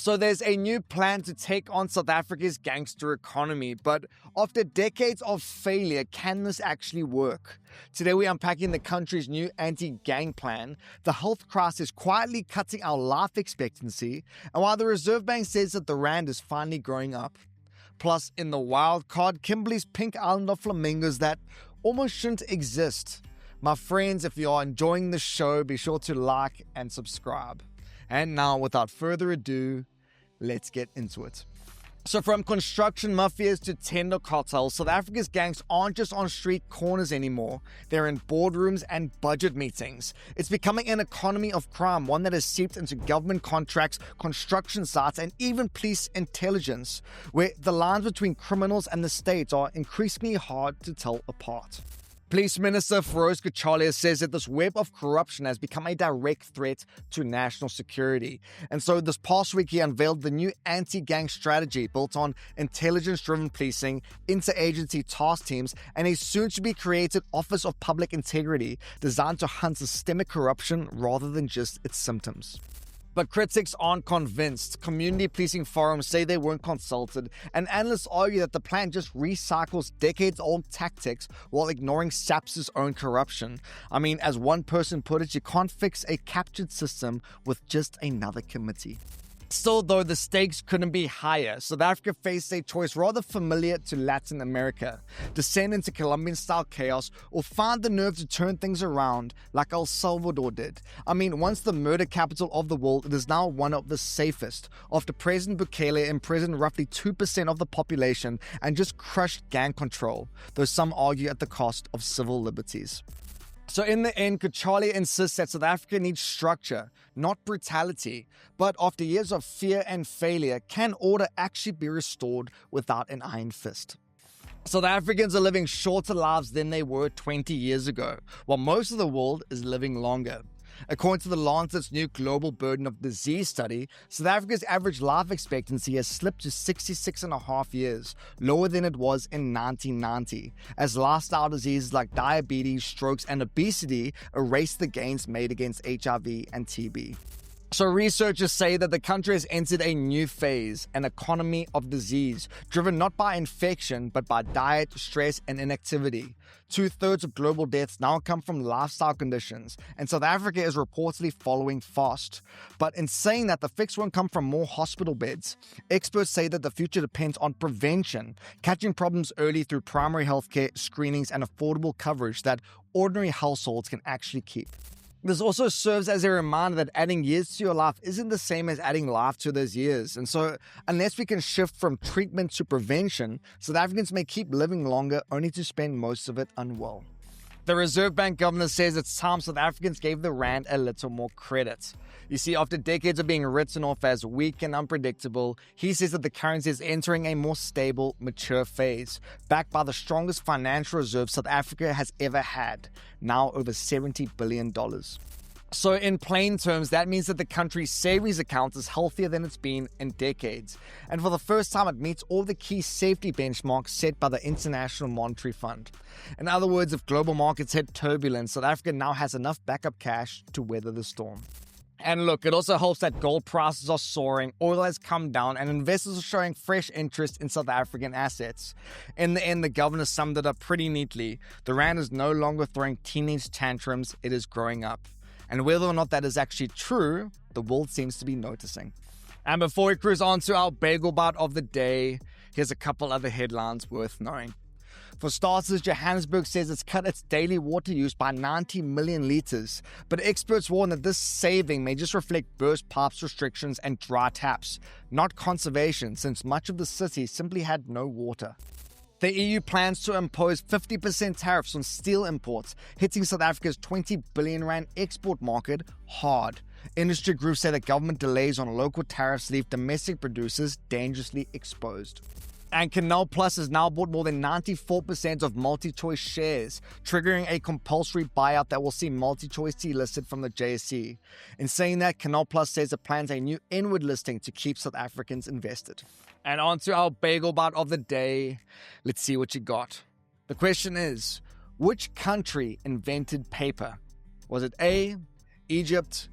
So there's a new plan to take on South Africa's gangster economy, but after decades of failure, can this actually work? Today we're unpacking the country's new anti-gang plan, the health crisis quietly cutting our life expectancy, and while the Reserve Bank says that the rand is finally growing up. Plus, in the Wildcard, Kimberley's pink island of flamingos that almost shouldn't exist. My friends, if you are enjoying the show, be sure to like and subscribe. And now, without further ado, let's get into it. So from construction mafias to tender cartels, South Africa's gangs aren't just on street corners anymore. They're in boardrooms and budget meetings. It's becoming an economy of crime, one that has seeped into government contracts, construction sites, and even police intelligence, where the lines between criminals and the state are increasingly hard to tell apart. Police Minister Feroz Kachalia says that this web of corruption has become a direct threat to national security. And so this past week he unveiled the new anti-gang strategy built on intelligence-driven policing, interagency task teams, and a soon-to-be-created Office of Public Integrity designed to hunt systemic corruption rather than just its symptoms. But critics aren't convinced. Community policing forums say they weren't consulted, and analysts argue that the plan just recycles decades-old tactics while ignoring SAPS's own corruption. I mean, as one person put it, you can't fix a captured system with just another committee. Still, though, the stakes couldn't be higher. South Africa faced a choice rather familiar to Latin America: descend into Colombian-style chaos or find the nerve to turn things around like El Salvador did. I mean, once the murder capital of the world, it is now one of the safest, after President Bukele imprisoned roughly 2% of the population and just crushed gang control, though some argue at the cost of civil liberties. So in the end, Kachalia insists that South Africa needs structure, not brutality. But after years of fear and failure, can order actually be restored without an iron fist? South Africans are living shorter lives than they were 20 years ago, while most of the world is living longer. According to the Lancet's new Global Burden of Disease study, South Africa's average life expectancy has slipped to 66.5 years, lower than it was in 1990, as lifestyle diseases like diabetes, strokes, and obesity erase the gains made against HIV and TB. So researchers say that the country has entered a new phase, an economy of disease, driven not by infection, but by diet, stress, and inactivity. 2/3 of global deaths now come from lifestyle conditions, and South Africa is reportedly following fast. But in saying that, the fix won't come from more hospital beds. Experts say that the future depends on prevention, catching problems early through primary healthcare, screenings, and affordable coverage that ordinary households can actually keep. This also serves as a reminder that adding years to your life isn't the same as adding life to those years. And so, unless we can shift from treatment to prevention, South Africans may keep living longer only to spend most of it unwell. The Reserve Bank governor says it's time South Africans gave the rand a little more credit. You see, after decades of being written off as weak and unpredictable, he says that the currency is entering a more stable, mature phase, backed by the strongest financial reserve South Africa has ever had, now over $70 billion. So in plain terms, that means that the country's savings account is healthier than it's been in decades. And for the first time, it meets all the key safety benchmarks set by the International Monetary Fund. In other words, if global markets hit turbulence, South Africa now has enough backup cash to weather the storm. And look, it also helps that gold prices are soaring, oil has come down, and investors are showing fresh interest in South African assets. In the end, the governor summed it up pretty neatly. The rand is no longer throwing teenage tantrums, it is growing up. And whether or not that is actually true, the world seems to be noticing. And before we cruise on to our Bagel Bite of the day, here's a couple other headlines worth knowing. For starters, Johannesburg says it's cut its daily water use by 90 million litres, but experts warn that this saving may just reflect burst pipes restrictions and dry taps, not conservation, since much of the city simply had no water. The EU plans to impose 50% tariffs on steel imports, hitting South Africa's 20 billion rand export market hard. Industry groups say that government delays on local tariffs leave domestic producers dangerously exposed. And Canal Plus has now bought more than 94% of MultiChoice shares, triggering a compulsory buyout that will see MultiChoice delisted from the JSE. In saying that, Canal Plus says it plans a new inward listing to keep South Africans invested. And on to our Bagel Bite of the day. Let's see what you got. The question is, which country invented paper? Was it A, Egypt,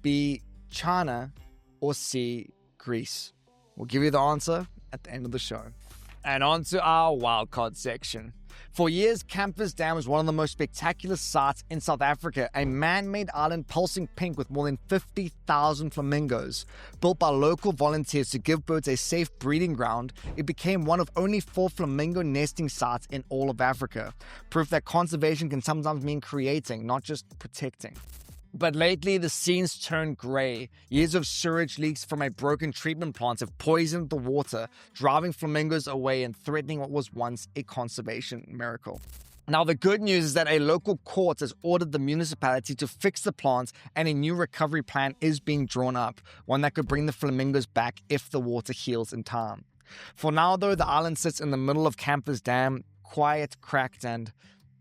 B, China, or C, Greece. We'll give you the answer at the end of the show. And on to our wildcard section. For years, Campus Dam was one of the most spectacular sights in South Africa, a man-made island pulsing pink with more than 50,000 flamingos. Built by local volunteers to give birds a safe breeding ground, it became one of only 4 flamingo nesting sites in all of Africa. Proof that conservation can sometimes mean creating, not just protecting. But lately, the scene's turned grey. Years of sewage leaks from a broken treatment plant have poisoned the water, driving flamingos away and threatening what was once a conservation miracle. Now, the good news is that a local court has ordered the municipality to fix the plant, and a new recovery plan is being drawn up, one that could bring the flamingos back if the water heals in time. For now, though, the island sits in the middle of Campus Dam, quiet, cracked, and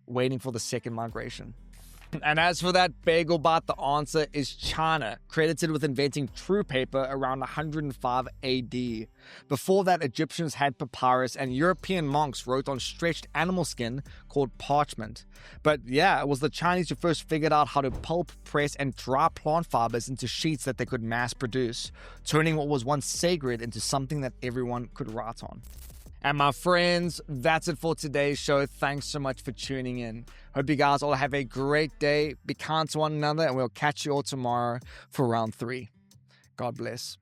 waiting for the second migration. And as for that Bagel Bite, the answer is China, credited with inventing true paper around 105 AD. Before that, Egyptians had papyrus, and European monks wrote on stretched animal skin called parchment. But yeah, it was the Chinese who first figured out how to pulp, press, and dry plant fibers into sheets that they could mass produce, turning what was once sacred into something that everyone could write on. And my friends, that's it for today's show. Thanks so much for tuning in. Hope you guys all have a great day. Be kind to one another, and we'll catch you all tomorrow for round 3. God bless.